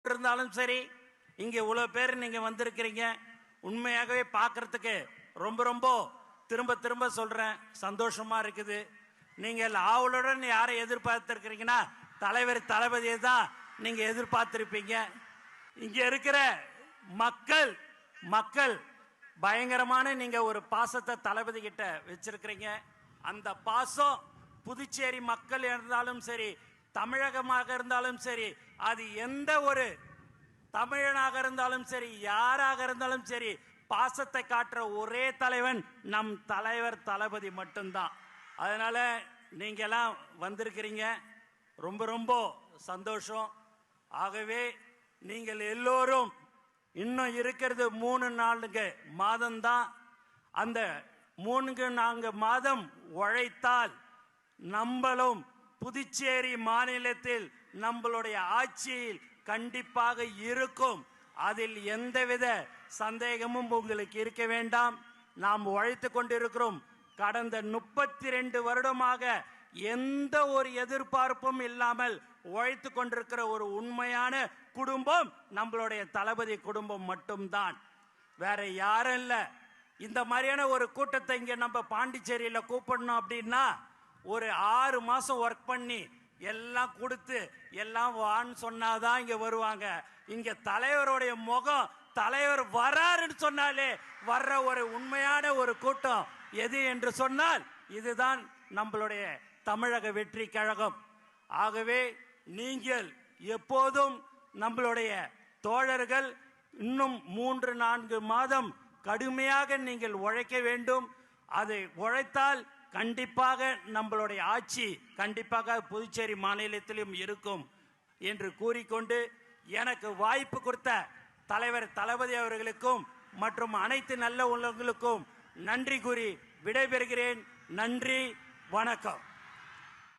கூப்பிட்டிருந்தாலும் சரி, இங்கே இவ்வளோ பேர் நீங்கள் வந்திருக்கிறீங்க. உண்மையாகவே பார்க்கறதுக்கு ரொம்ப ரொம்ப திரும்ப திரும்ப சொல்கிறேன், சந்தோஷமாக இருக்குது. நீங்கள் ஆவலுடன் யாரை எதிர்பார்த்துருக்கிறீங்கன்னா தலைவர் தளபதியை தான் நீங்கள் எதிர்பார்த்துருப்பீங்க. இங்கே இருக்கிற மக்கள் மக்கள் பயங்கரமான நீங்கள் ஒரு பாசத்தை தளபதி கிட்ட வச்சிருக்கிறீங்க. அந்த பாசம் புதுச்சேரி மக்கள் இருந்தாலும் சரி, தமிழகமாக இருந்தாலும் சரி, அது எந்த ஒரு தமிழனாக இருந்தாலும் சரி, யாராக இருந்தாலும் சரி, பாசத்தை காட்டுற ஒரே தலைவன் நம் தலைவர் தளபதி மட்டும்தான். அதனால நீங்க எல்லாம் வந்திருக்கிறீங்க, ரொம்ப ரொம்ப சந்தோஷம். ஆகவே நீங்கள் எல்லோரும் இன்னும் இருக்கிறது 3-4 மாதம்தான். அந்த 3-4 மாதம் உழைத்தால் நம்மளும் புதுச்சேரி மாநிலத்தில் நம்மளுடைய ஆட்சியில் கண்டிப்பாக இருக்கும். அதில் எந்தவித சந்தேகமும் உங்களுக்கு இருக்க வேண்டாம். நாம் உழைத்து கொண்டிருக்கிறோம். கடந்த 32 வருடமாக எந்த ஒரு எதிர்பார்ப்பும் இல்லாமல் உழைத்து கொண்டிருக்கிற ஒரு உண்மையான குடும்பம் நம்மளுடைய தளபதி குடும்பம் மட்டும்தான், வேற யாரும் இல்லை. இந்த மாதிரியான ஒரு கூட்டத்தை இங்கே நம்ம பாண்டிச்சேரியில் கூப்பிடணும் அப்படின்னா ஒரு 6 மாதம் ஒர்க் பண்ணி எல்லாம் கொடுத்து எல்லாம் வான்னு சொன்னாதான் இங்கே வருவாங்க. இங்கே தலைவருடைய முகம், தலைவர் வராருன்னு சொன்னாலே வர்ற ஒரு உண்மையான ஒரு கூட்டம் எது என்று சொன்னால் இதுதான் நம்மளுடைய தமிழக வெற்றி கழகம். ஆகவே நீங்கள் எப்போதும் நம்மளுடைய தோழர்கள் இன்னும் 3-4 மாதம் கடுமையாக நீங்கள் உழைக்க வேண்டும். அதை உழைத்தால் கண்டிப்பாக நம்மளுடைய ஆட்சி கண்டிப்பாக புதுச்சேரி மாநிலத்திலும் இருக்கும் என்று கூறிக்கொண்டு எனக்கு வாய்ப்பு கொடுத்த தலைவர் தளபதி அவர்களுக்கும் மற்றும் அனைத்து நல்ல உள்ளங்களுக்கும் நன்றி கூறி விடைபெறுகிறேன். நன்றி, வணக்கம்.